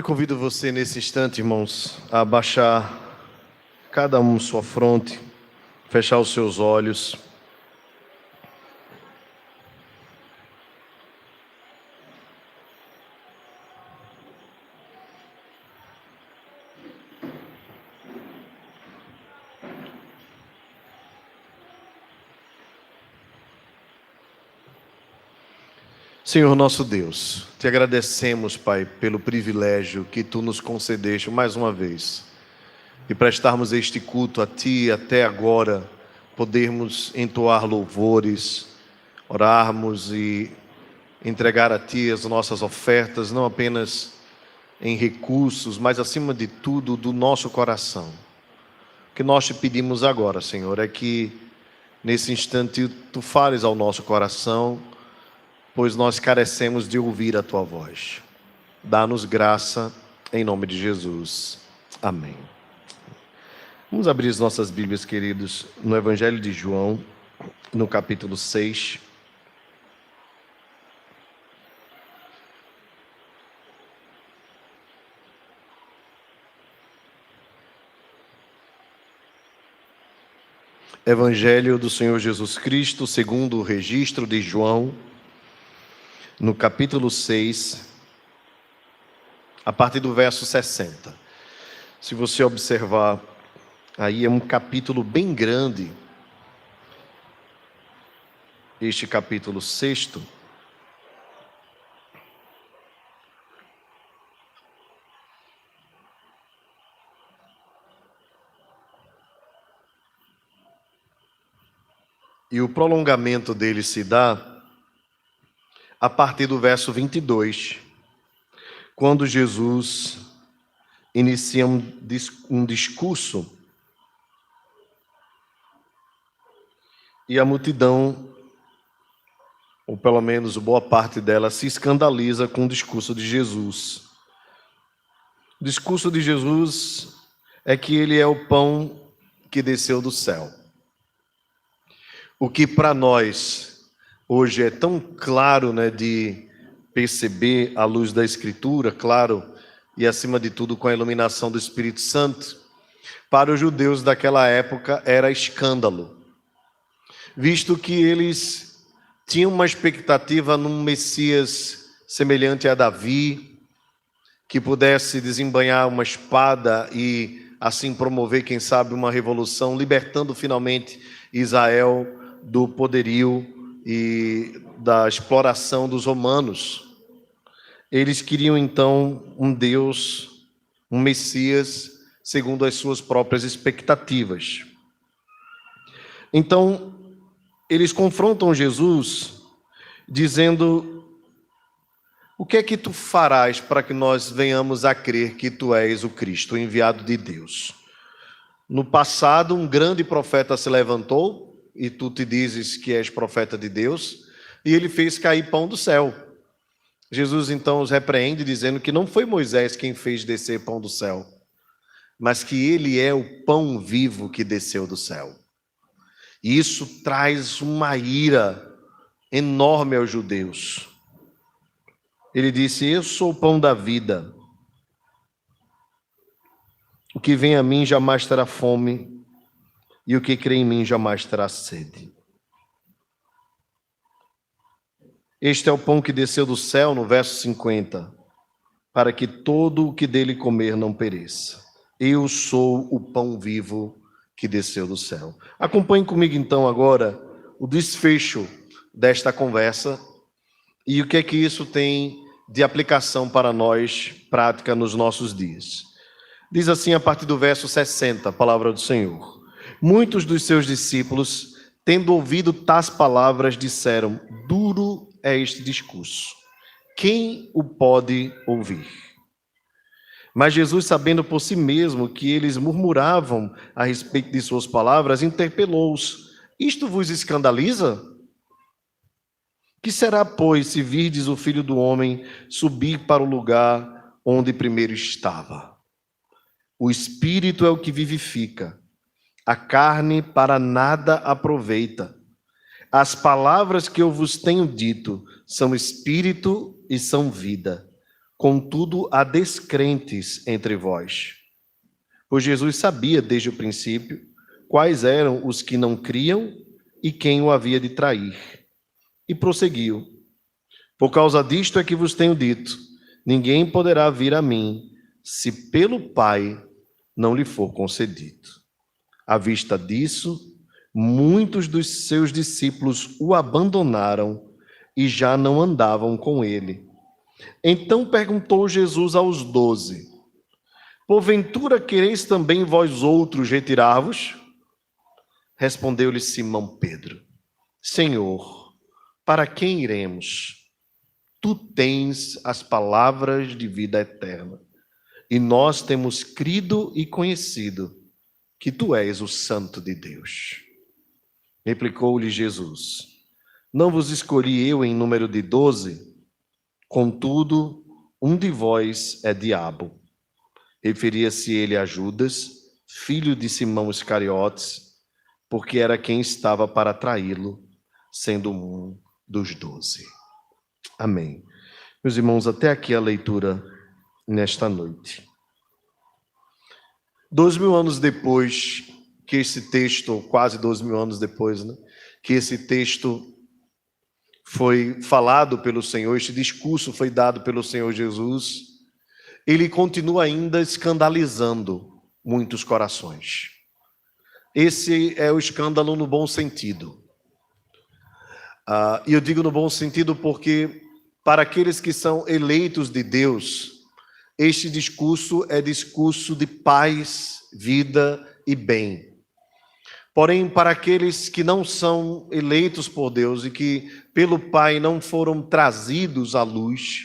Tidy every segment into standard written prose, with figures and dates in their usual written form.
convido você nesse instante, irmãos, a abaixar cada um sua fronte, fechar os seus olhos. Senhor nosso Deus, te agradecemos, Pai, pelo privilégio que Tu nos concedeste mais uma vez de prestarmos este culto a Ti até agora, podermos entoar louvores, orarmos e entregar a Ti as nossas ofertas, não apenas em recursos, mas acima de tudo do nosso coração. O que nós te pedimos agora, Senhor, é que nesse instante Tu fales ao nosso coração, pois nós carecemos de ouvir a Tua voz. Dá-nos graça, em nome de Jesus. Amém. Vamos abrir as nossas Bíblias, queridos, no Evangelho de João, no capítulo 6. Evangelho do Senhor Jesus Cristo, segundo o registro de João, no capítulo 6, a partir do verso 60. Se você observar, aí é um capítulo bem grande, este capítulo 6. E o prolongamento dele se dá a partir do verso 22, quando Jesus inicia um discurso e a multidão, ou pelo menos boa parte dela, se escandaliza com o discurso de Jesus. O discurso de Jesus é que ele é o pão que desceu do céu. O que para nós hoje é tão claro, de perceber à luz da Escritura, claro, e acima de tudo com a iluminação do Espírito Santo, para os judeus daquela época era escândalo, visto que eles tinham uma expectativa num Messias semelhante a Davi, que pudesse desembainhar uma espada e assim promover, quem sabe, uma revolução, libertando finalmente Israel do poderio e da exploração dos romanos. Eles queriam então um Deus, um Messias, segundo as suas próprias expectativas. Então, eles confrontam Jesus, dizendo: o que é que tu farás para que nós venhamos a crer que tu és o Cristo, o enviado de Deus? No passado, um grande profeta se levantou, e tu te dizes que és profeta de Deus, e ele fez cair pão do céu. Jesus então os repreende, dizendo que não foi Moisés quem fez descer pão do céu, mas que ele é o pão vivo que desceu do céu. E isso traz uma ira enorme aos judeus. Ele disse: eu sou o pão da vida. O que vem a mim jamais terá fome, e o que crê em mim jamais terá sede. Este é o pão que desceu do céu, no verso 50, para que todo o que dele comer não pereça. Eu sou o pão vivo que desceu do céu. Acompanhe comigo então agora o desfecho desta conversa e o que é que isso tem de aplicação para nós, prática nos nossos dias. Diz assim a partir do verso 60, a palavra do Senhor. Muitos dos seus discípulos, tendo ouvido tais palavras, disseram: duro é este discurso. Quem o pode ouvir? Mas Jesus, sabendo por si mesmo que eles murmuravam a respeito de suas palavras, interpelou-os: isto vos escandaliza? Que será, pois, se virdes o Filho do Homem subir para o lugar onde primeiro estava? O Espírito é o que vivifica, a carne para nada aproveita. As palavras que eu vos tenho dito são espírito e são vida. Contudo, há descrentes entre vós. Pois Jesus sabia desde o princípio quais eram os que não criam e quem o havia de trair. E prosseguiu: por causa disto é que vos tenho dito: ninguém poderá vir a mim, se pelo Pai não lhe for concedido. À vista disso, muitos dos seus discípulos o abandonaram e já não andavam com ele. Então perguntou Jesus aos 12: porventura quereis também vós outros retirar-vos? Respondeu-lhe Simão Pedro: Senhor, para quem iremos? Tu tens as palavras de vida eterna, e nós temos crido e conhecido que tu és o Santo de Deus. Replicou-lhe Jesus: não vos escolhi eu em número de 12? Contudo, um de vós é diabo. Referia-se ele a Judas, filho de Simão Iscariotes, porque era quem estava para traí-lo, sendo um dos 12. Amém. Meus irmãos, até aqui a leitura nesta noite. 2000 anos depois que esse texto, quase 2000 anos depois, né, que esse texto foi falado pelo Senhor, este discurso foi dado pelo Senhor Jesus, ele continua ainda escandalizando muitos corações. Esse é o escândalo no bom sentido. E eu digo no bom sentido porque, para aqueles que são eleitos de Deus, este discurso é discurso de paz, vida e bem. Porém, para aqueles que não são eleitos por Deus e que pelo Pai não foram trazidos à luz,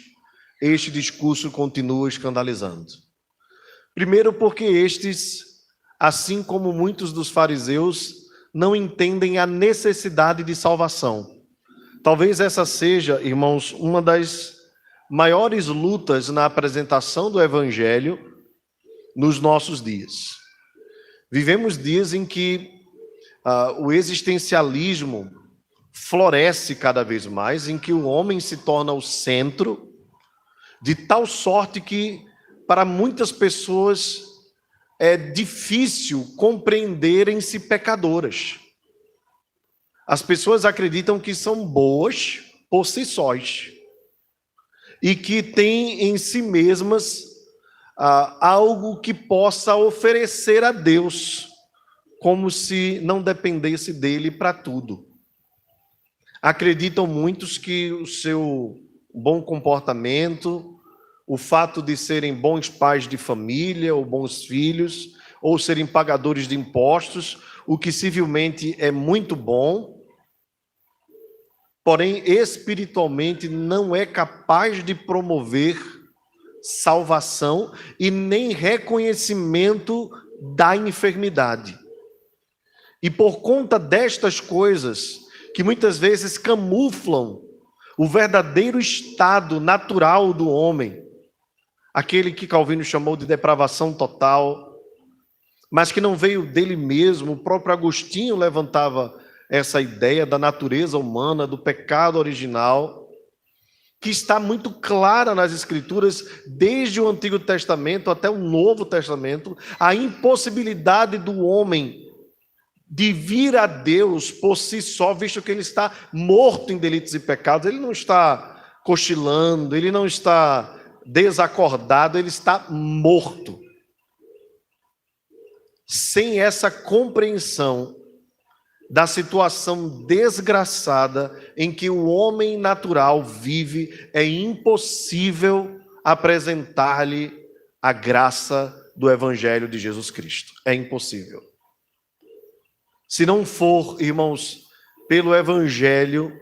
este discurso continua escandalizando. Primeiro porque estes, assim como muitos dos fariseus, não entendem a necessidade de salvação. Talvez essa seja, irmãos, uma das maiores lutas na apresentação do Evangelho nos nossos dias. Vivemos dias em que o existencialismo floresce cada vez mais, em que o homem se torna o centro, de tal sorte que, para muitas pessoas, é difícil compreenderem-se pecadoras. As pessoas acreditam que são boas por si sós e que têm em si mesmas algo que possa oferecer a Deus, como se não dependesse dele para tudo. Acreditam muitos que o seu bom comportamento, o fato de serem bons pais de família, ou bons filhos, ou serem pagadores de impostos, o que civilmente é muito bom, porém espiritualmente não é capaz de promover salvação e nem reconhecimento da enfermidade. E por conta destas coisas, que muitas vezes camuflam o verdadeiro estado natural do homem, aquele que Calvino chamou de depravação total, mas que não veio dele mesmo. O próprio Agostinho levantava essa ideia da natureza humana, do pecado original, que está muito clara nas Escrituras, desde o Antigo Testamento até o Novo Testamento, a impossibilidade do homem de vir a Deus por si só, visto que ele está morto em delitos e pecados. Ele não está cochilando, ele não está desacordado, ele está morto. Sem essa compreensão da situação desgraçada em que o homem natural vive, é impossível apresentar-lhe a graça do Evangelho de Jesus Cristo. É impossível. Se não for, irmãos, pelo Evangelho,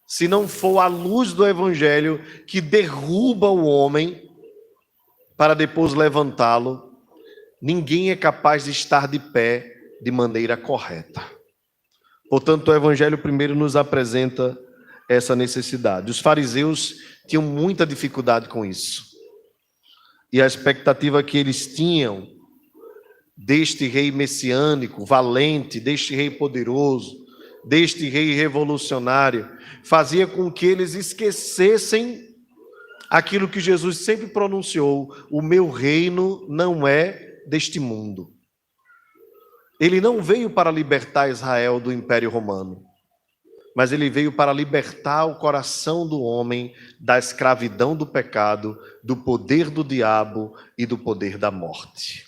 se não for a luz do Evangelho que derruba o homem para depois levantá-lo, ninguém é capaz de estar de pé de maneira correta. Portanto, o Evangelho primeiro nos apresenta essa necessidade. Os fariseus tinham muita dificuldade com isso. E a expectativa que eles tinham deste rei messiânico, valente, deste rei poderoso, deste rei revolucionário, fazia com que eles esquecessem aquilo que Jesus sempre pronunciou: o meu reino não é deste mundo. Ele não veio para libertar Israel do Império Romano, mas ele veio para libertar o coração do homem da escravidão do pecado, do poder do diabo e do poder da morte.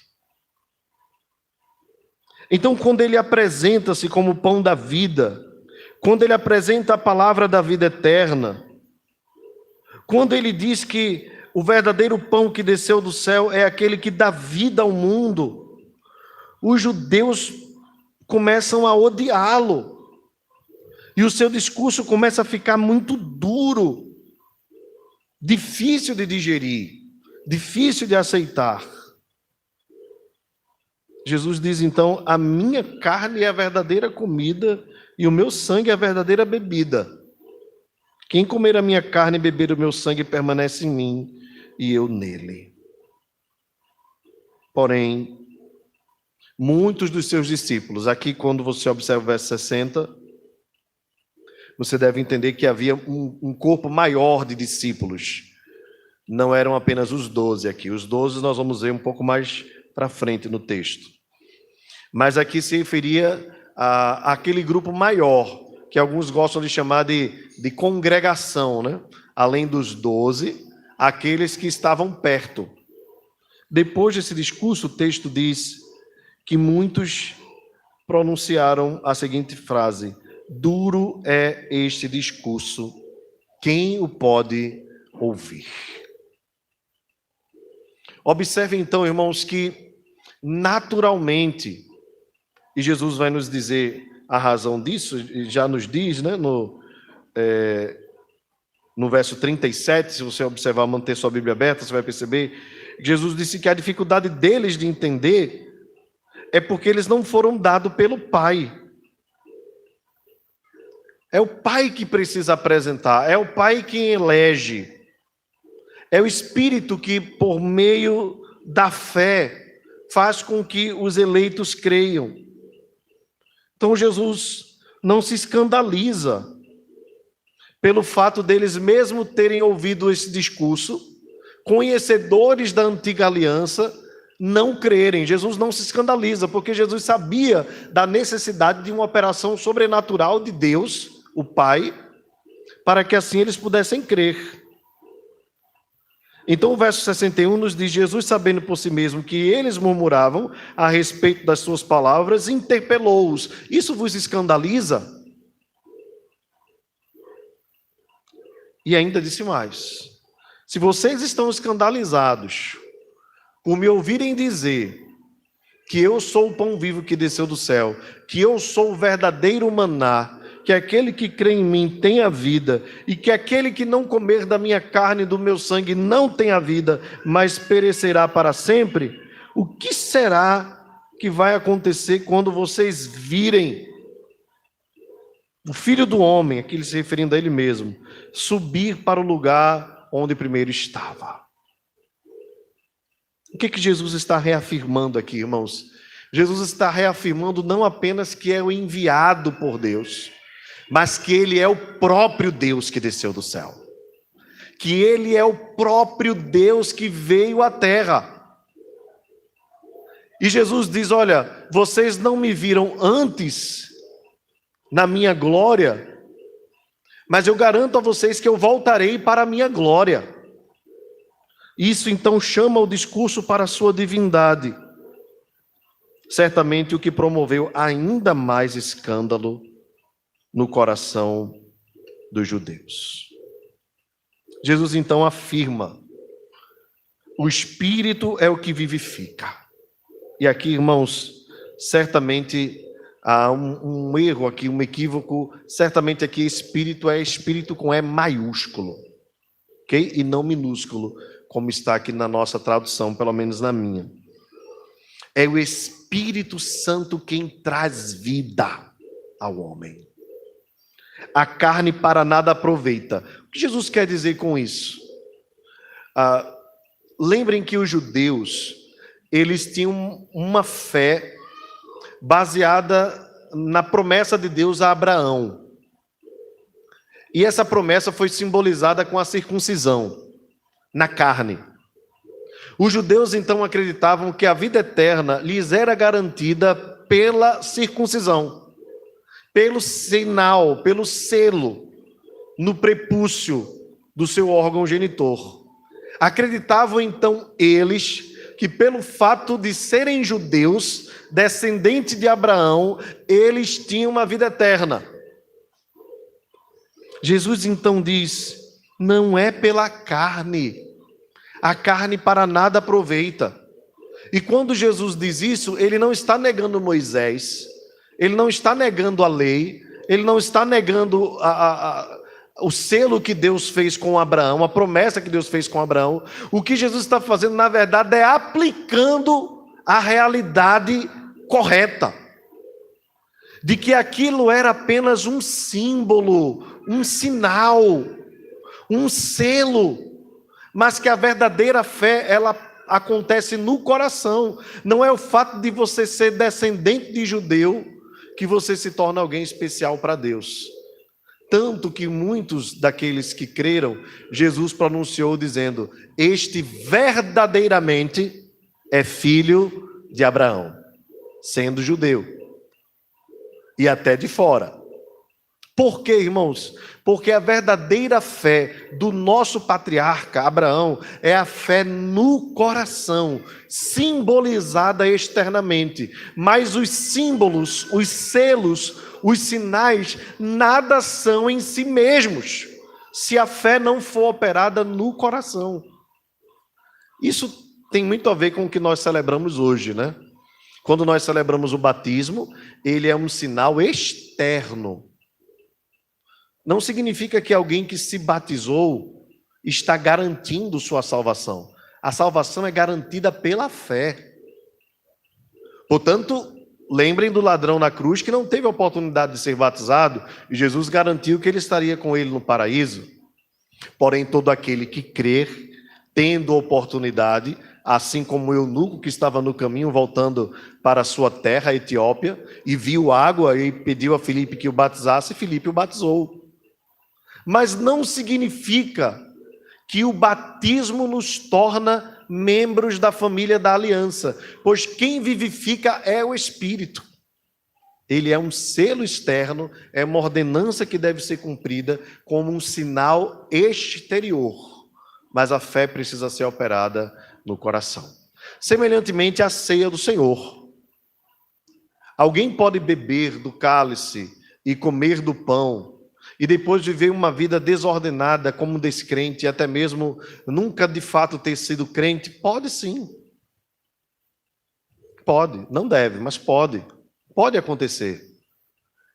Então, quando ele apresenta-se como pão da vida, quando ele apresenta a palavra da vida eterna, quando ele diz que o verdadeiro pão que desceu do céu é aquele que dá vida ao mundo, os judeus começam a odiá-lo. E o seu discurso começa a ficar muito duro, difícil de digerir, difícil de aceitar. Jesus diz então: a minha carne é a verdadeira comida e o meu sangue é a verdadeira bebida. Quem comer a minha carne e beber o meu sangue permanece em mim e eu nele. Porém, muitos dos seus discípulos, aqui quando você observa o verso 60, você deve entender que havia um corpo maior de discípulos. Não eram apenas os 12 aqui. Os 12 nós vamos ver um pouco mais para frente no texto. Mas aqui se referia àquele grupo maior, que alguns gostam de chamar de congregação, né? Além dos 12, aqueles que estavam perto. Depois desse discurso, o texto diz que muitos pronunciaram a seguinte frase: duro é este discurso, quem o pode ouvir? Observe então, irmãos, que naturalmente, e Jesus vai nos dizer a razão disso, já nos diz, né, no verso 37, se você observar, manter sua Bíblia aberta, você vai perceber, Jesus disse que a dificuldade deles de entender é porque eles não foram dados pelo Pai. É o Pai que precisa apresentar, é o Pai quem elege, é o Espírito que, por meio da fé, faz com que os eleitos creiam. Então Jesus não se escandaliza pelo fato deles mesmo terem ouvido esse discurso, conhecedores da antiga aliança, não crerem. Jesus não se escandaliza, porque Jesus sabia da necessidade de uma operação sobrenatural de Deus, o Pai, para que assim eles pudessem crer. Então o verso 61 nos diz: Jesus, sabendo por si mesmo que eles murmuravam a respeito das suas palavras, interpelou-os: isso vos escandaliza? E ainda disse mais: se vocês estão escandalizados por me ouvirem dizer que eu sou o pão vivo que desceu do céu, que eu sou o verdadeiro maná, que aquele que crê em mim tem a vida, e que aquele que não comer da minha carne e do meu sangue não tem a vida, mas perecerá para sempre, o que será que vai acontecer quando vocês virem o Filho do Homem, aqui ele se referindo a ele mesmo, subir para o lugar onde primeiro estava? O que Jesus está reafirmando aqui, irmãos? Jesus está reafirmando não apenas que é o enviado por Deus, mas que ele é o próprio Deus que desceu do céu. Que ele é o próprio Deus que veio à terra. E Jesus diz: olha, vocês não me viram antes na minha glória, mas eu garanto a vocês que eu voltarei para a minha glória. Isso então chama o discurso para a sua divindade. Certamente o que promoveu ainda mais escândalo no coração dos judeus. Jesus então afirma: o Espírito é o que vivifica. E aqui, irmãos, certamente há um erro aqui, um equívoco. Certamente aqui Espírito é Espírito com E maiúsculo, ok? E não minúsculo, como está aqui na nossa tradução, pelo menos na minha. É o Espírito Santo quem traz vida ao homem. A carne para nada aproveita. O que Jesus quer dizer com isso? Lembrem que os judeus, eles tinham uma fé baseada na promessa de Deus a Abraão. E essa promessa foi simbolizada com a circuncisão. na carne. Os judeus então acreditavam que a vida eterna lhes era garantida pela circuncisão, pelo sinal, pelo selo no prepúcio do seu órgão genitor. Acreditavam então eles que pelo fato de serem judeus, descendentes de Abraão, eles tinham uma vida eterna. Jesus então diz: não é pela carne, a carne para nada aproveita. E quando Jesus diz isso, ele não está negando Moisés, ele não está negando a lei, ele não está negando o selo que Deus fez com Abraão, a promessa que Deus fez com Abraão. O que Jesus está fazendo, na verdade, é aplicando a realidade correta, de que aquilo era apenas um símbolo, um sinal, um selo, mas que a verdadeira fé, ela acontece no coração. Não é o fato de você ser descendente de judeu que você se torna alguém especial para Deus. Tanto que muitos daqueles que creram, Jesus pronunciou dizendo: este verdadeiramente é filho de Abraão, sendo judeu, e até de fora. Por quê, irmãos? Porque a verdadeira fé do nosso patriarca Abraão é a fé no coração, simbolizada externamente. Mas os símbolos, os selos, os sinais, nada são em si mesmos, se a fé não for operada no coração. Isso tem muito a ver com o que nós celebramos hoje, né? Quando nós celebramos o batismo, ele é um sinal externo. Não significa que alguém que se batizou está garantindo sua salvação. A salvação é garantida pela fé. Portanto, lembrem do ladrão na cruz que não teve a oportunidade de ser batizado, e Jesus garantiu que ele estaria com ele no paraíso. Porém, todo aquele que crer, tendo oportunidade, assim como o eunuco que estava no caminho voltando para a sua terra, a Etiópia, e viu água e pediu a Filipe que o batizasse, e Filipe o batizou. Mas não significa que o batismo nos torna membros da família da aliança, pois quem vivifica é o Espírito. Ele é um selo externo, é uma ordenança que deve ser cumprida como um sinal exterior, mas a fé precisa ser operada no coração. Semelhantemente à ceia do Senhor. Alguém pode beber do cálice e comer do pão, e depois viver uma vida desordenada como descrente, e até mesmo nunca de fato ter sido crente? Pode sim. Pode, não deve, mas pode. Pode acontecer.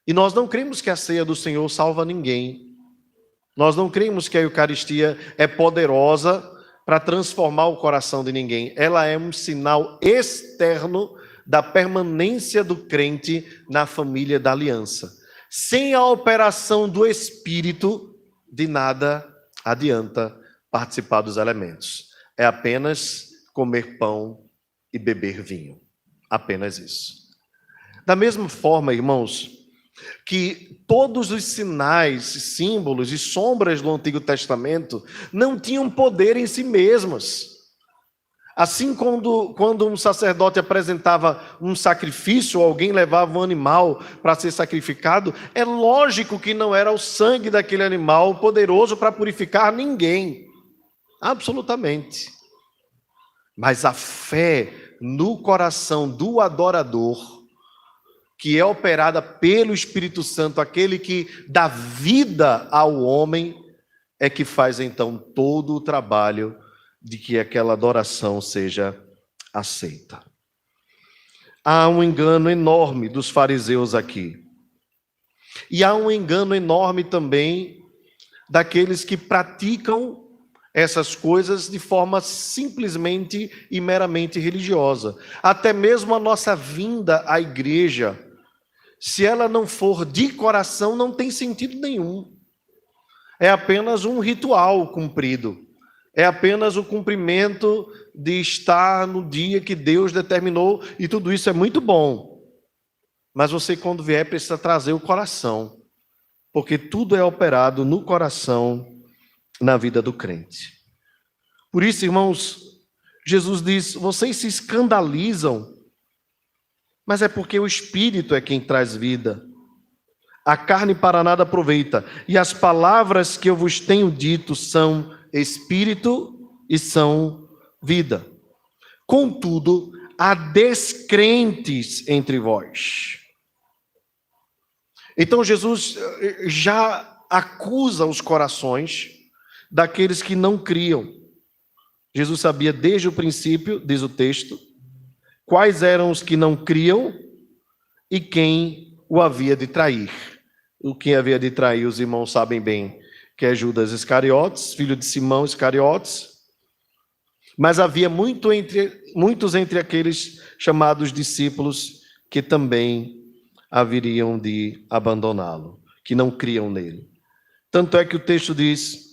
E nós não cremos que a ceia do Senhor salva ninguém. Nós não cremos que a Eucaristia é poderosa para transformar o coração de ninguém. Ela é um sinal externo da permanência do crente na família da aliança. Sem a operação do Espírito, de nada adianta participar dos elementos. É apenas comer pão e beber vinho. Apenas isso. Da mesma forma, irmãos, que todos os sinais, símbolos e sombras do Antigo Testamento não tinham poder em si mesmos. Assim, quando um sacerdote apresentava um sacrifício, alguém levava um animal para ser sacrificado, é lógico que não era o sangue daquele animal poderoso para purificar ninguém. Absolutamente. Mas a fé no coração do adorador, que é operada pelo Espírito Santo, aquele que dá vida ao homem, é que faz então todo o trabalho de que aquela adoração seja aceita. Há um engano enorme dos fariseus aqui. E há um engano enorme também daqueles que praticam essas coisas de forma simplesmente e meramente religiosa. Até mesmo a nossa vinda à igreja, se ela não for de coração, não tem sentido nenhum. É apenas um ritual cumprido. É apenas o cumprimento de estar no dia que Deus determinou, e tudo isso é muito bom. Mas você, quando vier, precisa trazer o coração, porque tudo é operado no coração, na vida do crente. Por isso, irmãos, Jesus diz: vocês se escandalizam, mas é porque o Espírito é quem traz vida. A carne para nada aproveita, e as palavras que eu vos tenho dito são Espírito e são vida. Contudo, há descrentes entre vós. Então Jesus já acusa os corações daqueles que não criam. Jesus sabia desde o princípio, diz o texto, quais eram os que não criam e quem o havia de trair. O que havia de trair, os irmãos sabem bem, que é Judas Iscariotes, filho de Simão Iscariotes. Mas havia muitos entre aqueles chamados discípulos que também haveriam de abandoná-lo, que não criam nele. Tanto é que o texto diz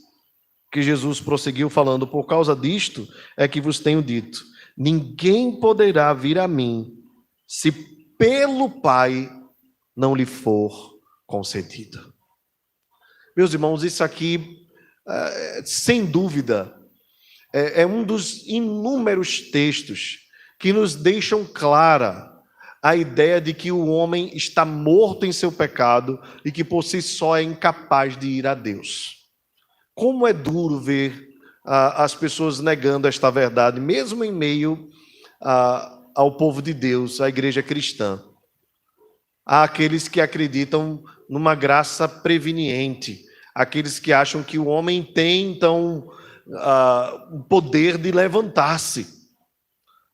que Jesus prosseguiu falando: por causa disto é que vos tenho dito, ninguém poderá vir a mim se pelo Pai não lhe for concedido. Meus irmãos, isso aqui, sem dúvida, é um dos inúmeros textos que nos deixam clara a ideia de que o homem está morto em seu pecado e que por si só é incapaz de ir a Deus. Como é duro ver as pessoas negando esta verdade, mesmo em meio ao povo de Deus, à igreja cristã. Há aqueles que acreditam numa graça preveniente, aqueles que acham que o homem tem, então, o poder de levantar-se.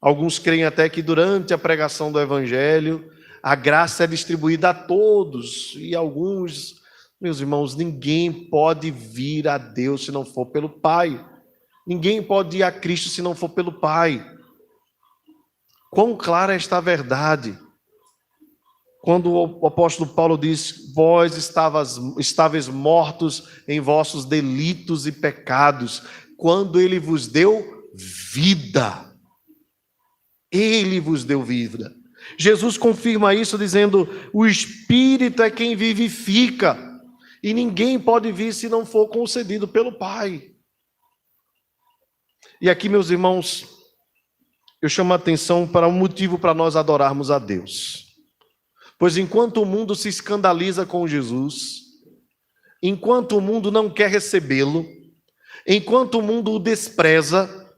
Alguns creem até que durante a pregação do Evangelho, a graça é distribuída a todos, e alguns, meus irmãos, ninguém pode vir a Deus se não for pelo Pai. Ninguém pode ir a Cristo se não for pelo Pai. Quão clara é esta verdade? Quando o apóstolo Paulo diz: vós estáveis mortos em vossos delitos e pecados, quando ele vos deu vida. Ele vos deu vida. Jesus confirma isso dizendo: o Espírito é quem vivifica, e ninguém pode vir se não for concedido pelo Pai. E aqui, meus irmãos, eu chamo a atenção para um motivo para nós adorarmos a Deus. Pois enquanto o mundo se escandaliza com Jesus, enquanto o mundo não quer recebê-lo, enquanto o mundo o despreza,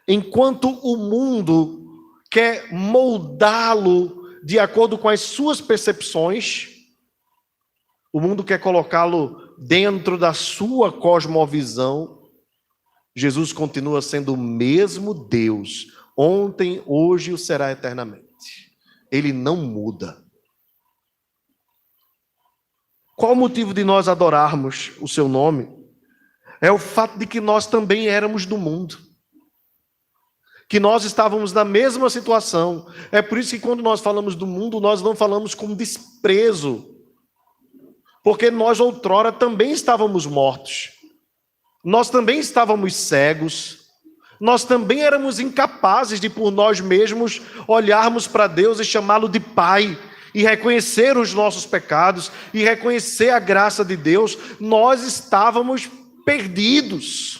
enquanto o mundo quer moldá-lo de acordo com as suas percepções, o mundo quer colocá-lo dentro da sua cosmovisão, Jesus continua sendo o mesmo Deus, ontem, hoje e o será eternamente. Ele não muda. Qual o motivo de nós adorarmos o seu nome? É o fato de que nós também éramos do mundo. Que nós estávamos na mesma situação. É por isso que quando nós falamos do mundo, nós não falamos com desprezo. Porque nós outrora também estávamos mortos. Nós também estávamos cegos. Nós também éramos incapazes de por nós mesmos olharmos para Deus e chamá-lo de Pai. E reconhecer os nossos pecados, e reconhecer a graça de Deus. Nós estávamos perdidos.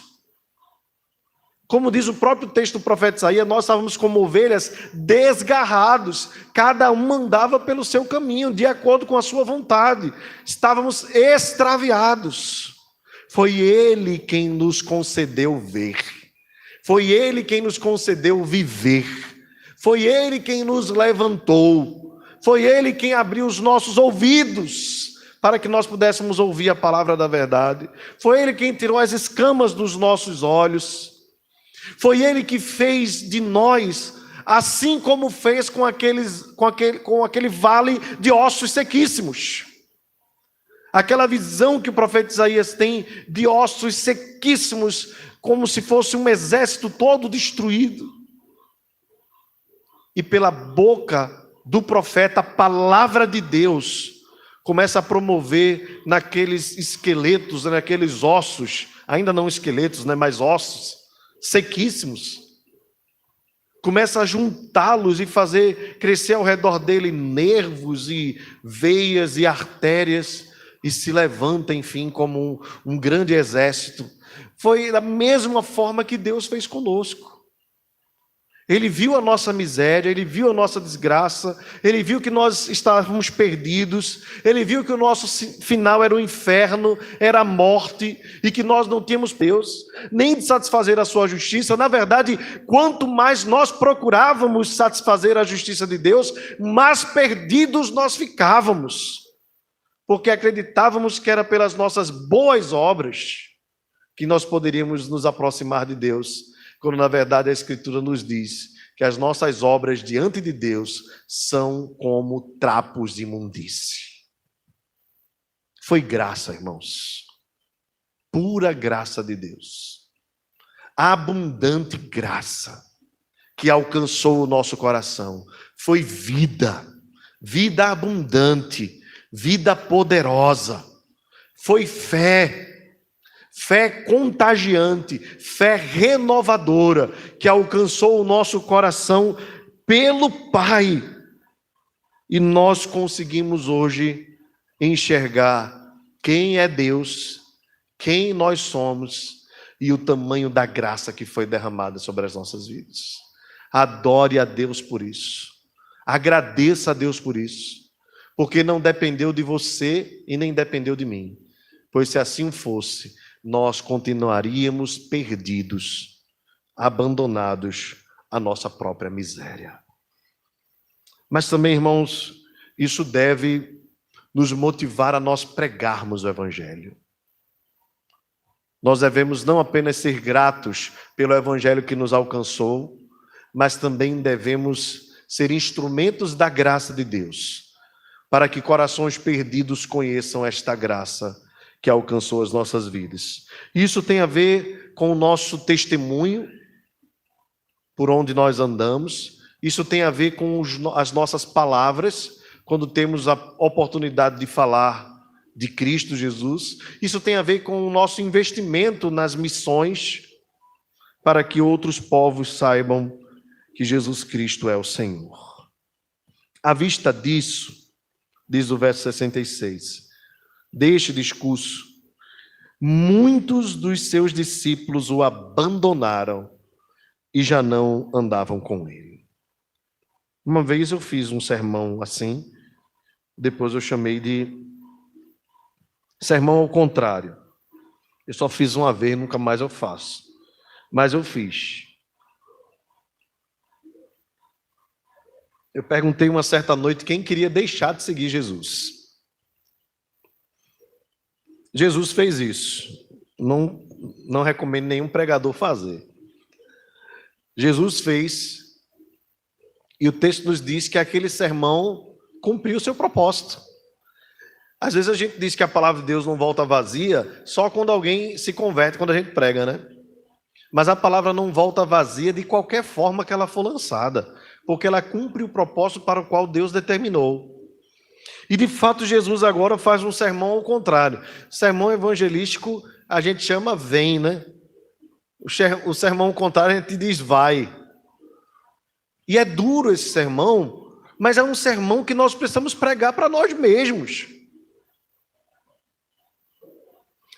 Como diz o próprio texto do profeta Isaías, nós estávamos como ovelhas desgarrados, cada um andava pelo seu caminho, de acordo com a sua vontade. Estávamos extraviados. Foi Ele quem nos concedeu ver. Foi Ele quem nos concedeu viver. Foi Ele quem nos levantou. Foi Ele quem abriu os nossos ouvidos para que nós pudéssemos ouvir a palavra da verdade. Foi Ele quem tirou as escamas dos nossos olhos. Foi Ele que fez de nós, assim como fez com aquele vale de ossos sequíssimos. Aquela visão que o profeta Isaías tem de ossos sequíssimos, como se fosse um exército todo destruído. E pela boca do profeta, a palavra de Deus começa a promover naqueles esqueletos, naqueles ossos, ainda não esqueletos, mas ossos sequíssimos. Começa a juntá-los e fazer crescer ao redor dele nervos e veias e artérias, e se levanta, enfim, como um grande exército. Foi da mesma forma que Deus fez conosco. Ele viu a nossa miséria, Ele viu a nossa desgraça, Ele viu que nós estávamos perdidos, Ele viu que o nosso final era o inferno, era a morte, e que nós não tínhamos Deus, nem de satisfazer a sua justiça. Na verdade, quanto mais nós procurávamos satisfazer a justiça de Deus, mais perdidos nós ficávamos, porque acreditávamos que era pelas nossas boas obras que nós poderíamos nos aproximar de Deus, quando na verdade a Escritura nos diz que as nossas obras diante de Deus são como trapos de imundície. Foi graça, irmãos, pura graça de Deus, abundante graça que alcançou o nosso coração. Foi vida, vida abundante, vida poderosa, foi fé, fé contagiante, fé renovadora, que alcançou o nosso coração pelo Pai. E nós conseguimos hoje enxergar quem é Deus, quem nós somos e o tamanho da graça que foi derramada sobre as nossas vidas. Adore a Deus por isso. Agradeça a Deus por isso. Porque não dependeu de você e nem dependeu de mim. Pois se assim fosse, nós continuaríamos perdidos, abandonados à nossa própria miséria. Mas também, irmãos, isso deve nos motivar a nós pregarmos o Evangelho. Nós devemos não apenas ser gratos pelo Evangelho que nos alcançou, mas também devemos ser instrumentos da graça de Deus, para que corações perdidos conheçam esta graça que alcançou as nossas vidas. Isso tem a ver com o nosso testemunho, por onde nós andamos. Isso tem a ver com as nossas palavras, quando temos a oportunidade de falar de Cristo Jesus. Isso tem a ver com o nosso investimento nas missões, para que outros povos saibam que Jesus Cristo é o Senhor. À vista disso, diz o verso 66, deste discurso, muitos dos seus discípulos o abandonaram e já não andavam com ele. Uma vez eu fiz um sermão assim, depois eu chamei de sermão ao contrário. Eu só fiz uma vez, nunca mais eu faço. Mas eu fiz. Eu perguntei uma certa noite quem queria deixar de seguir Jesus. Jesus fez isso. Não recomendo nenhum pregador fazer. Jesus fez, e o texto nos diz que aquele sermão cumpriu o seu propósito. Às vezes a gente diz que a palavra de Deus não volta vazia só quando alguém se converte, quando a gente prega, né? Mas a palavra não volta vazia de qualquer forma que ela for lançada, porque ela cumpre o propósito para o qual Deus determinou. E de fato Jesus agora faz um sermão ao contrário. Sermão evangelístico a gente chama vem, né? O sermão ao contrário a gente diz vai. E é duro esse sermão, mas é um sermão que nós precisamos pregar para nós mesmos.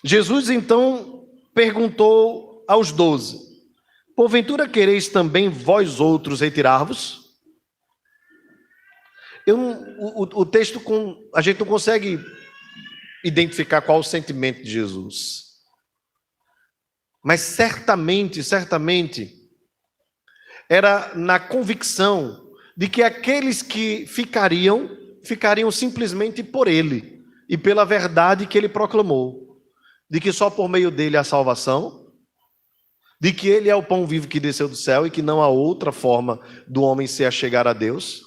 Jesus então perguntou aos 12, porventura quereis também vós outros retirar-vos? O texto, a gente não consegue identificar qual o sentimento de Jesus. Mas certamente, era na convicção de que aqueles que ficariam simplesmente por ele e pela verdade que ele proclamou. De que só por meio dele há salvação, de que ele é o pão vivo que desceu do céu e que não há outra forma do homem se achegar a Deus.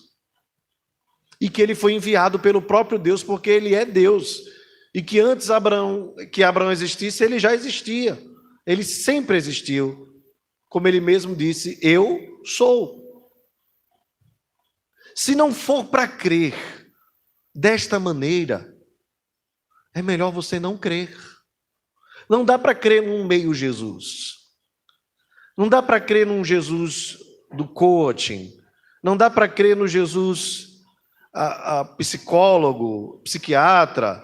E que ele foi enviado pelo próprio Deus, porque ele é Deus. E que antes que Abraão existisse, ele já existia. Ele sempre existiu. Como ele mesmo disse, eu sou. Se não for para crer desta maneira, é melhor você não crer. Não dá para crer num meio Jesus. Não dá para crer num Jesus do coaching. Não dá para crer no Jesus psicólogo, psiquiatra,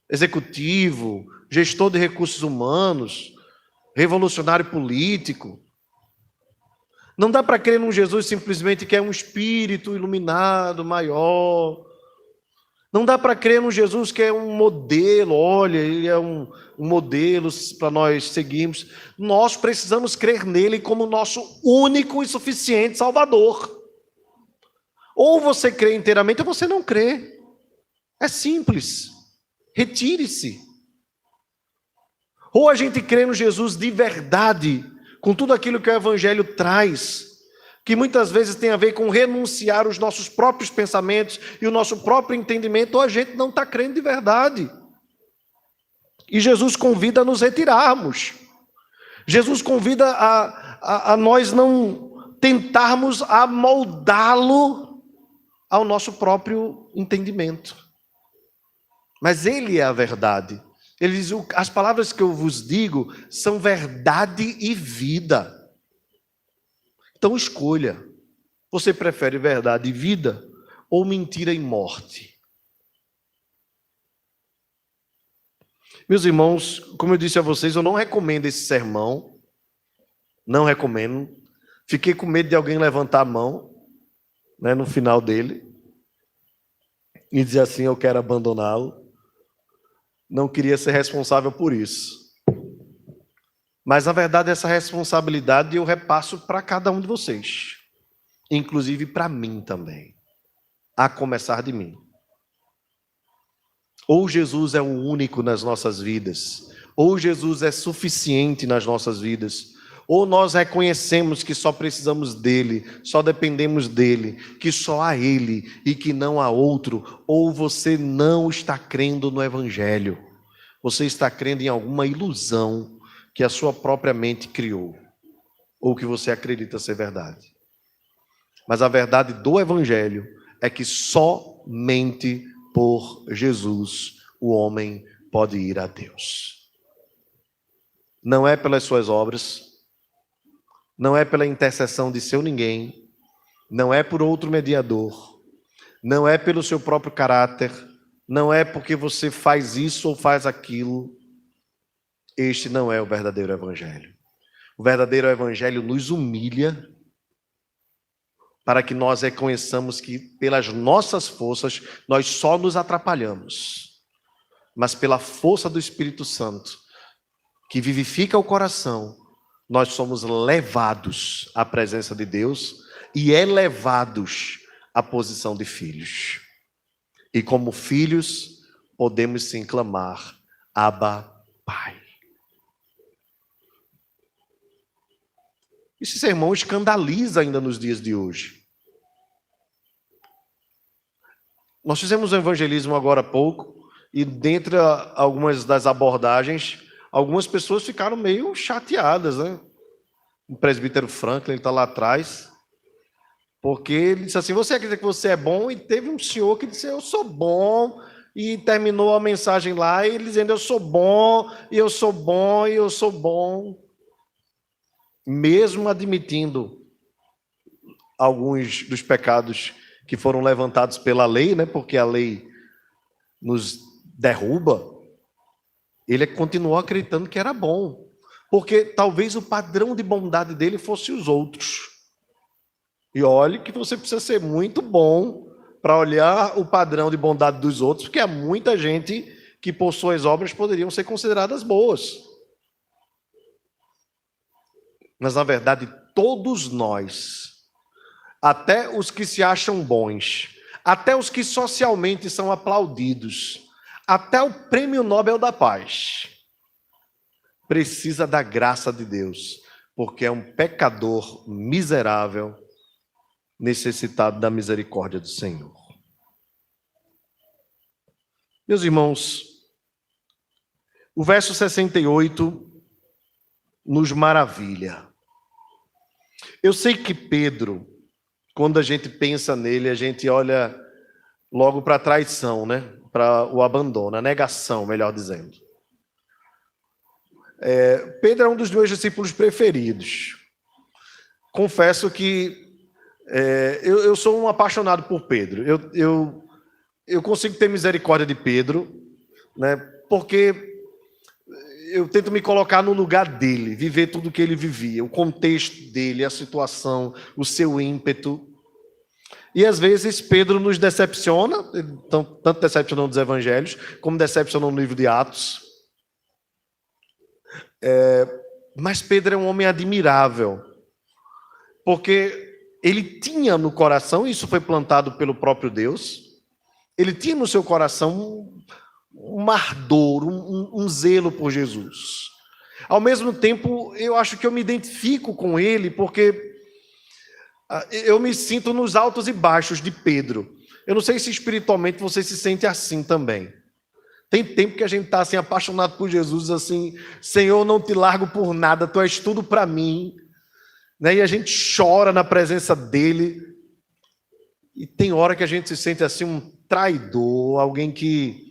executivo, gestor de recursos humanos, revolucionário político. Não dá para crer num Jesus simplesmente que é um espírito iluminado, maior. Não dá para crer num Jesus que é um modelo, olha, ele é um modelo para nós seguirmos. Nós precisamos crer nele como nosso único e suficiente Salvador. Ou você crê inteiramente ou você não crê. É simples. Retire-se. Ou a gente crê no Jesus de verdade, com tudo aquilo que o Evangelho traz, que muitas vezes tem a ver com renunciar os nossos próprios pensamentos e o nosso próprio entendimento, ou a gente não está crendo de verdade. E Jesus convida a nos retirarmos. Jesus convida a nós não tentarmos amoldá-lo ao nosso próprio entendimento. Mas Ele é a verdade. Ele diz, as palavras que eu vos digo são verdade e vida. Então escolha, você prefere verdade e vida ou mentira e morte? Meus irmãos, como eu disse a vocês, eu não recomendo esse sermão, não recomendo. Fiquei com medo de alguém levantar a mão, né, no final dele e dizer assim, eu quero abandoná-lo. Não queria ser responsável por isso. Mas, na verdade, essa responsabilidade eu repasso para cada um de vocês. Inclusive para mim também. A começar de mim. Ou Jesus é o único nas nossas vidas. Ou Jesus é suficiente nas nossas vidas. Ou nós reconhecemos que só precisamos dele, só dependemos dele, que só há ele e que não há outro. Ou você não está crendo no Evangelho. Você está crendo em alguma ilusão que a sua própria mente criou, ou que você acredita ser verdade. Mas a verdade do Evangelho é que somente por Jesus o homem pode ir a Deus. Não é pelas suas obras, não é pela intercessão de seu ninguém, não é por outro mediador, não é pelo seu próprio caráter, não é porque você faz isso ou faz aquilo. Este não é o verdadeiro Evangelho. O verdadeiro Evangelho nos humilha para que nós reconheçamos que pelas nossas forças nós só nos atrapalhamos. Mas pela força do Espírito Santo, que vivifica o coração, nós somos levados à presença de Deus e elevados à posição de filhos. E como filhos, podemos sim clamar, Abba, Pai. Esse sermão escandaliza ainda nos dias de hoje. Nós fizemos um evangelismo agora há pouco, e dentre algumas das abordagens, algumas pessoas ficaram meio chateadas, né? O presbítero Franklin está lá atrás, porque ele disse assim, você acredita que você é bom? E teve um senhor que disse, eu sou bom, e terminou a mensagem lá, e ele dizendo, eu sou bom, e eu sou bom, e eu sou bom. Mesmo admitindo alguns dos pecados que foram levantados pela lei, né, porque a lei nos derruba, ele continuou acreditando que era bom, porque talvez o padrão de bondade dele fosse os outros. E olhe que você precisa ser muito bom para olhar o padrão de bondade dos outros, porque há muita gente que por suas obras poderiam ser consideradas boas. Mas, na verdade, todos nós, até os que se acham bons, até os que socialmente são aplaudidos, até o Prêmio Nobel da Paz, precisa da graça de Deus, porque é um pecador miserável, necessitado da misericórdia do Senhor. Meus irmãos, o verso 68 nos maravilha. Eu sei que Pedro, quando a gente pensa nele, a gente olha logo para a traição, né? Para o abandono, a negação, melhor dizendo. Pedro é um dos meus discípulos preferidos. Confesso que eu sou um apaixonado por Pedro. Eu consigo ter misericórdia de Pedro, né? Porque eu tento me colocar no lugar dele, viver tudo o que ele vivia, o contexto dele, a situação, o seu ímpeto. E às vezes Pedro nos decepciona, tanto decepcionou nos evangelhos, como decepcionou no livro de Atos. Mas Pedro é um homem admirável, porque ele tinha no coração, isso foi plantado pelo próprio Deus, ele tinha no seu coração um ardor, um zelo por Jesus. Ao mesmo tempo, eu acho que eu me identifico com ele, porque eu me sinto nos altos e baixos de Pedro. Eu não sei se espiritualmente você se sente assim também. Tem tempo que a gente está assim, apaixonado por Jesus, assim, Senhor, não te largo por nada, tu és tudo para mim. Né? E a gente chora na presença dele. E tem hora que a gente se sente assim, um traidor, alguém que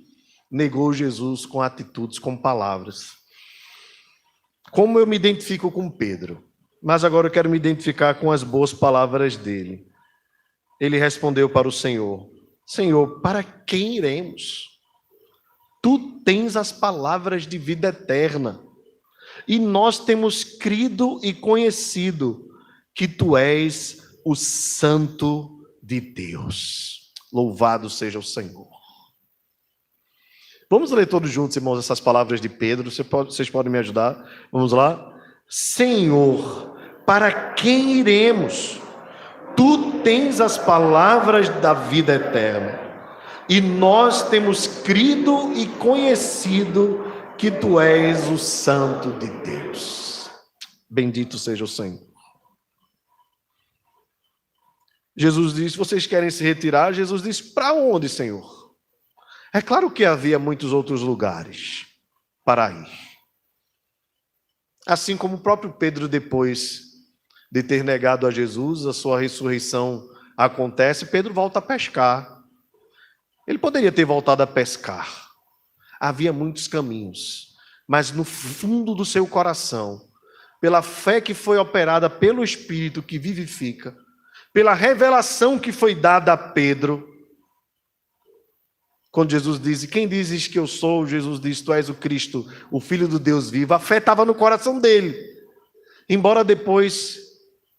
negou Jesus com atitudes, com palavras. Como eu me identifico com Pedro? Mas agora eu quero me identificar com as boas palavras dele. Ele respondeu para o Senhor: Senhor, para quem iremos? Tu tens as palavras de vida eterna, e nós temos crido e conhecido que tu és o Santo de Deus. Louvado seja o Senhor. Vamos ler todos juntos, irmãos, essas palavras de Pedro. Vocês podem me ajudar? Vamos lá? Senhor, para quem iremos? Tu tens as palavras da vida eterna, e nós temos crido e conhecido que tu és o Santo de Deus. Bendito seja o Senhor. Jesus disse: vocês querem se retirar? Jesus disse: para onde, Senhor? É claro que havia muitos outros lugares para ir. Assim como o próprio Pedro, depois de ter negado a Jesus, a sua ressurreição acontece, Pedro volta a pescar. Ele poderia ter voltado a pescar. Havia muitos caminhos, mas no fundo do seu coração, pela fé que foi operada pelo Espírito que vivifica, pela revelação que foi dada a Pedro, quando Jesus diz: quem dizes que eu sou? Jesus diz: tu és o Cristo, o Filho do Deus vivo. A fé estava no coração dele. Embora depois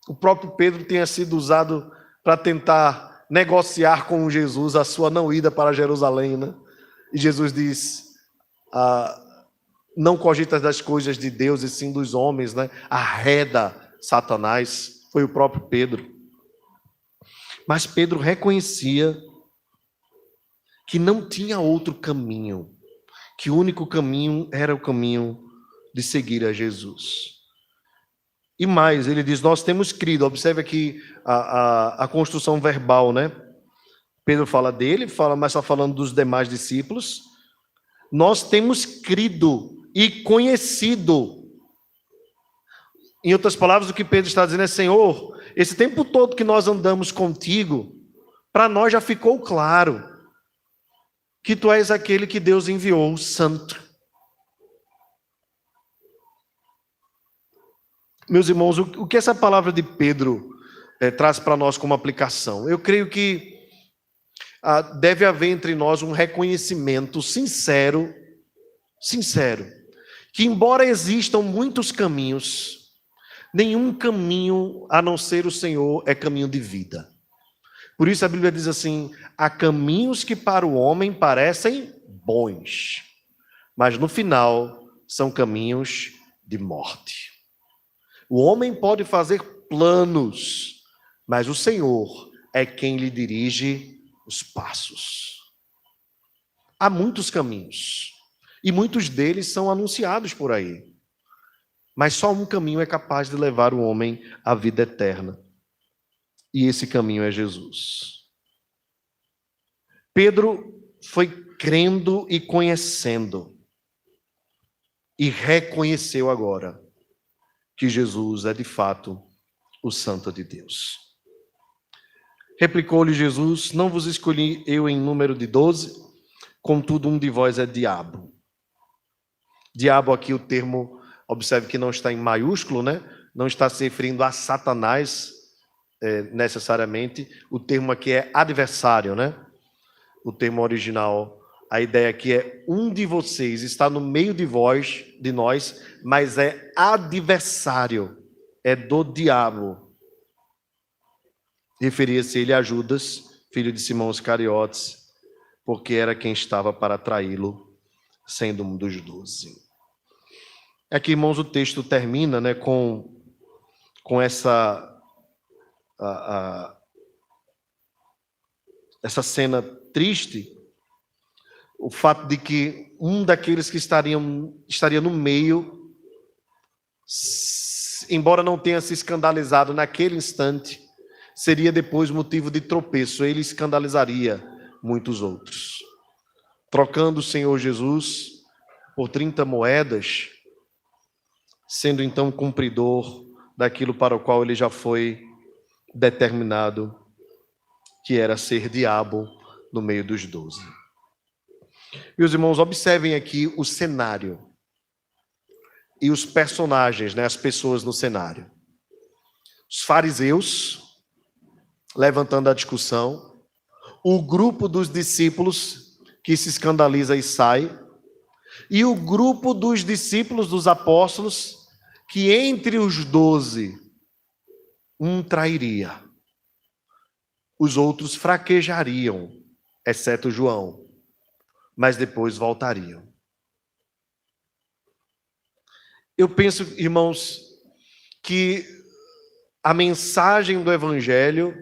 o próprio Pedro tenha sido usado para tentar negociar com Jesus a sua não ida para Jerusalém, né? E Jesus diz: não cogitas das coisas de Deus e sim dos homens, né? Arreda Satanás. Foi o próprio Pedro. Mas Pedro reconhecia que não tinha outro caminho, que o único caminho era o caminho de seguir a Jesus. E mais, ele diz: nós temos crido. Observe aqui a construção verbal, né? Pedro fala dele, mas está falando dos demais discípulos. Nós temos crido e conhecido. Em outras palavras, o que Pedro está dizendo é: Senhor, esse tempo todo que nós andamos contigo, para nós já ficou claro que tu és aquele que Deus enviou, o Santo. Meus irmãos, o que essa palavra de Pedro traz para nós como aplicação? Eu creio que deve haver entre nós um reconhecimento sincero, que embora existam muitos caminhos, nenhum caminho a não ser o Senhor é caminho de vida. Por isso a Bíblia diz assim: há caminhos que para o homem parecem bons, mas no final são caminhos de morte. O homem pode fazer planos, mas o Senhor é quem lhe dirige os passos. Há muitos caminhos, e muitos deles são anunciados por aí. Mas só um caminho é capaz de levar o homem à vida eterna. E esse caminho é Jesus. Pedro foi crendo e conhecendo, e reconheceu agora que Jesus é de fato o Santo de Deus. Replicou-lhe Jesus: não vos escolhi eu em número de 12, contudo um de vós é diabo. Diabo aqui, o termo, observe que não está em maiúsculo, né? Não está se referindo a Satanás necessariamente. O termo aqui é adversário, né? O termo original A ideia aqui é um de vocês está no meio de nós, mas é adversário, é do diabo. Referia-se ele a Judas, filho de Simão Iscariotes, porque era quem estava para traí-lo, sendo um dos 12. Aqui, irmãos, o texto termina, né, com essa cena triste, o fato de que um daqueles que estaria no meio, embora não tenha se escandalizado naquele instante, seria depois motivo de tropeço, ele escandalizaria muitos outros. Trocando o Senhor Jesus por 30 moedas, sendo então cumpridor daquilo para o qual ele já foi determinado, que era ser diabo no meio dos 12. Meus irmãos, observem aqui o cenário e os personagens, né, as pessoas no cenário. Os fariseus levantando a discussão, o grupo dos discípulos que se escandaliza e sai, e o grupo dos discípulos dos apóstolos que entre os 12 um trairia, os outros fraquejariam, exceto João, mas depois voltariam. Eu penso, irmãos, que a mensagem do Evangelho,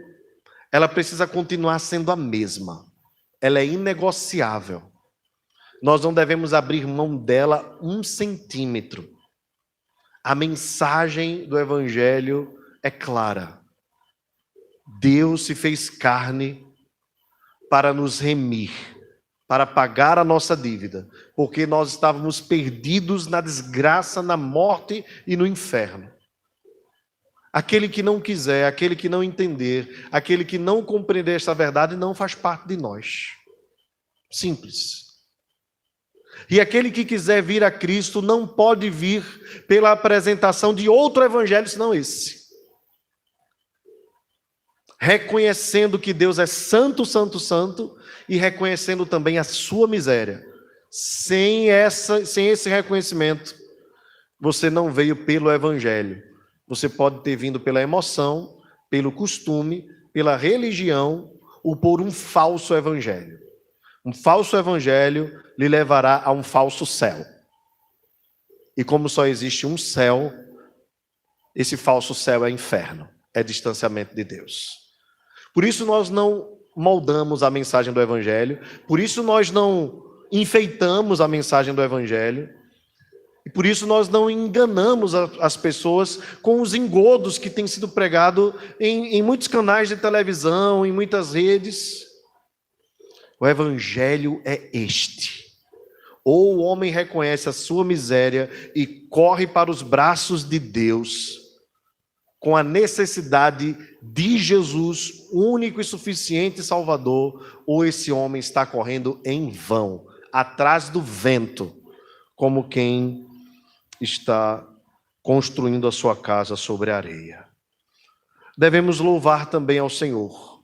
ela precisa continuar sendo a mesma. Ela é inegociável. Nós não devemos abrir mão dela 1 centímetro. A mensagem do Evangelho é clara. Deus se fez carne para nos remir, para pagar a nossa dívida, porque nós estávamos perdidos na desgraça, na morte e no inferno. Aquele que não quiser, aquele que não entender, aquele que não compreender esta verdade não faz parte de nós. Simples. E aquele que quiser vir a Cristo não pode vir pela apresentação de outro evangelho senão esse. Reconhecendo que Deus é santo, santo, santo, e reconhecendo também a sua miséria. Sem esse reconhecimento, você não veio pelo evangelho. Você pode ter vindo pela emoção, pelo costume, pela religião, ou por um falso evangelho. Um falso evangelho lhe levará a um falso céu. E como só existe um céu, esse falso céu é inferno, é distanciamento de Deus. Por isso nós não moldamos a mensagem do evangelho, por isso nós não enfeitamos a mensagem do evangelho, e por isso nós não enganamos as pessoas com os engodos que têm sido pregados em muitos canais de televisão, em muitas redes. O evangelho é este. Ou o homem reconhece a sua miséria e corre para os braços de Deus, com a necessidade de Jesus, único e suficiente Salvador, ou esse homem está correndo em vão, atrás do vento, como quem está construindo a sua casa sobre a areia. Devemos louvar também ao Senhor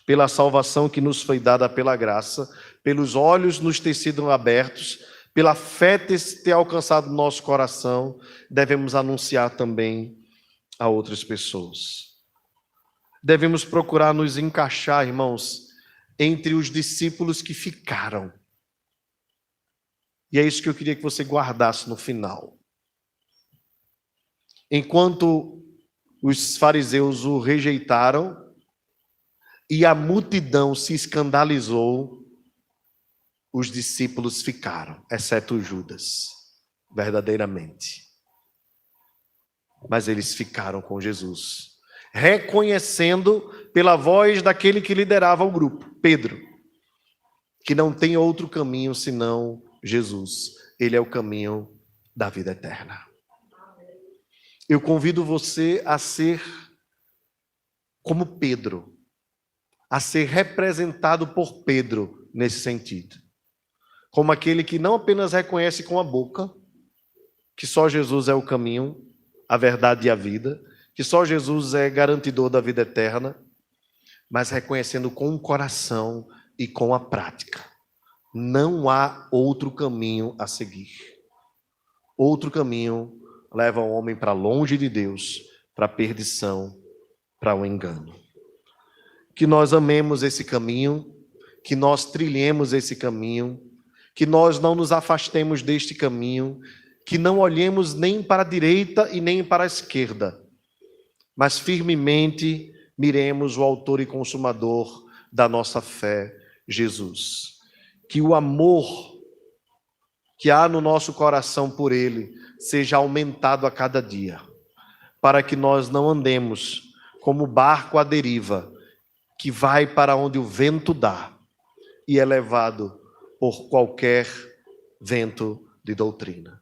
pela salvação que nos foi dada pela graça, pelos olhos nos ter sido abertos, pela fé ter alcançado nosso coração. Devemos anunciar também a outras pessoas. Devemos procurar nos encaixar, irmãos, entre os discípulos que ficaram. E é isso que eu queria que você guardasse no final. Enquanto os fariseus o rejeitaram e a multidão se escandalizou, os discípulos ficaram, exceto Judas, verdadeiramente. Mas eles ficaram com Jesus, reconhecendo pela voz daquele que liderava o grupo, Pedro, que não tem outro caminho senão Jesus. Ele é o caminho da vida eterna. Eu convido você a ser como Pedro, a ser representado por Pedro nesse sentido. Como aquele que não apenas reconhece com a boca que só Jesus é o caminho, a verdade e a vida, que só Jesus é garantidor da vida eterna, mas reconhecendo com o coração e com a prática. Não há outro caminho a seguir. Outro caminho leva o homem para longe de Deus, para a perdição, para o engano. Que nós amemos esse caminho, que nós trilhemos esse caminho, que nós não nos afastemos deste caminho, que não olhemos nem para a direita e nem para a esquerda, mas firmemente miremos o autor e consumador da nossa fé, Jesus. Que o amor que há no nosso coração por Ele seja aumentado a cada dia, para que nós não andemos como barco à deriva, que vai para onde o vento dá e é levado por qualquer vento de doutrina.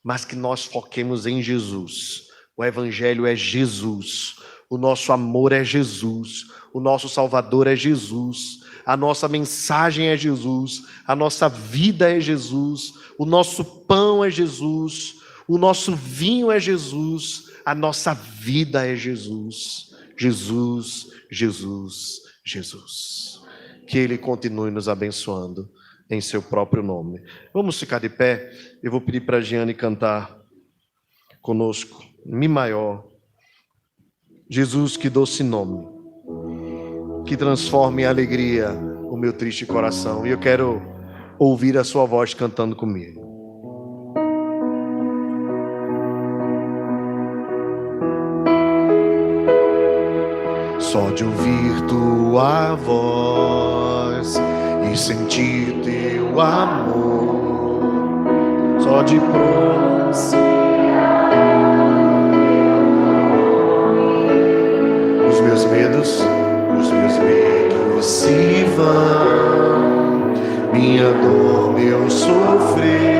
Mas que nós foquemos em Jesus. O Evangelho é Jesus. O nosso amor é Jesus. O nosso Salvador é Jesus. A nossa mensagem é Jesus. A nossa vida é Jesus. O nosso pão é Jesus. O nosso vinho é Jesus. A nossa vida é Jesus. Jesus, Jesus, Jesus. Que Ele continue nos abençoando em seu próprio nome. Vamos ficar de pé. Eu vou pedir para a Giane cantar conosco. Mi maior. Jesus, que doce nome, que transforme em alegria o meu triste coração. E eu quero ouvir a sua voz cantando comigo. Só de ouvir tua voz e sentir teu amor, só de pronunciar os meus medos se vão, minha dor, meu sofrer,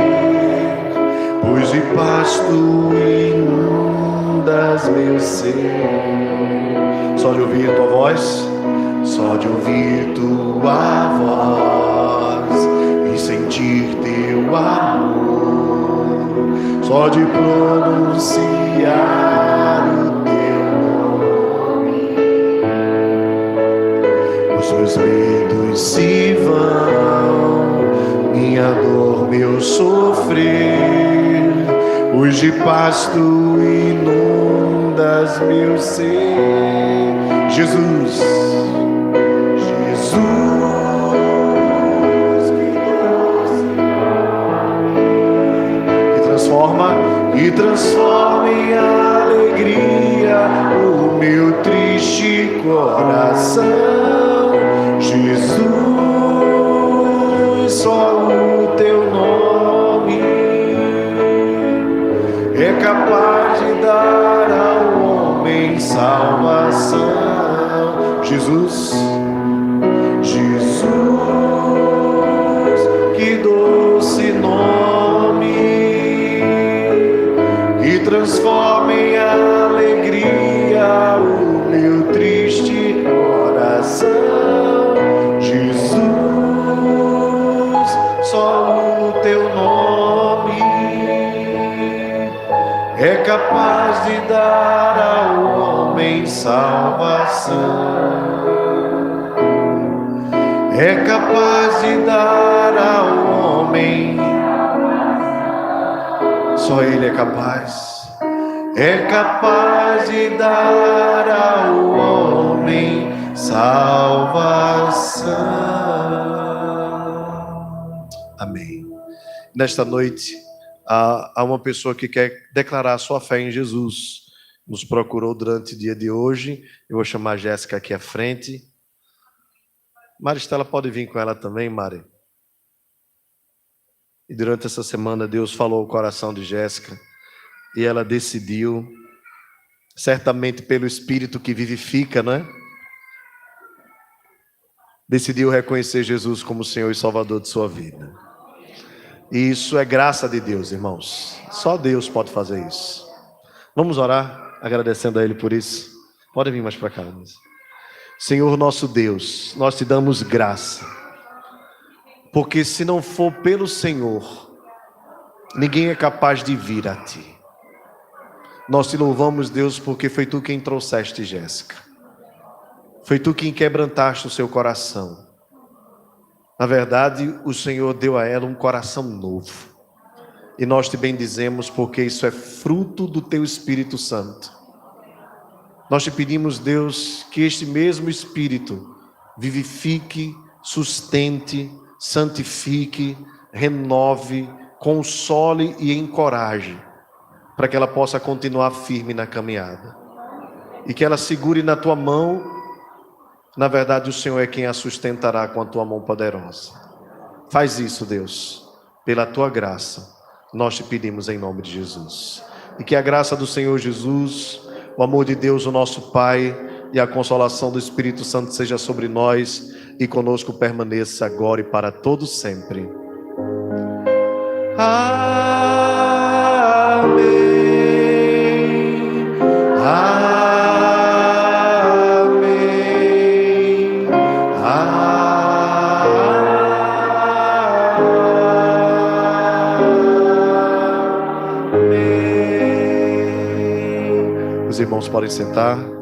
pois de paz tu inundas meu ser. Só de ouvir tua voz, só de ouvir tua voz e sentir teu amor, só de pronunciar o teu nome, os meus medos se vão, minha dor, meu sofrer, pois de paz tu inundas meu ser. Jesus, Jesus, que transforma em alegria o meu triste coração. Jesus, só o teu nome é capaz de dar ao homem salvação. Jesus, Jesus, que doce nome, que transforma em alegria o meu triste coração. Jesus, só o teu nome é capaz de dar ao homem salvação. É capaz de dar ao homem, só Ele é capaz de dar ao homem salvação. Amém. Nesta noite, há uma pessoa que quer declarar sua fé em Jesus. Nos procurou durante o dia de hoje. Eu vou chamar a Jéssica aqui à frente. Maristela pode vir com ela também, Mari. E durante essa semana Deus falou ao coração de Jéssica e ela decidiu, certamente pelo Espírito que vivifica, né? Decidiu reconhecer Jesus como Senhor e Salvador de sua vida. E isso é graça de Deus, irmãos. Só Deus pode fazer isso. Vamos orar agradecendo a Ele por isso. Pode vir mais para cá, irmãos. Senhor nosso Deus, nós te damos graça, porque se não for pelo Senhor, ninguém é capaz de vir a ti. Nós te louvamos, Deus, porque foi tu quem trouxeste Jéssica, foi tu quem quebrantaste o seu coração, Na verdade, o Senhor deu a ela um coração novo. E nós te bendizemos porque isso é fruto do teu Espírito Santo. Nós te pedimos, Deus, que este mesmo Espírito vivifique, sustente, santifique, renove, console e encoraje, para que ela possa continuar firme na caminhada. E que ela segure na tua mão. Na verdade, o Senhor é quem a sustentará com a tua mão poderosa. Faz isso, Deus, pela tua graça. Nós te pedimos em nome de Jesus. E que a graça do Senhor Jesus, o amor de Deus, o nosso Pai, e a consolação do Espírito Santo seja sobre nós e conosco permaneça agora e para todos sempre. Amém. Amém. Amém. Os irmãos podem sentar.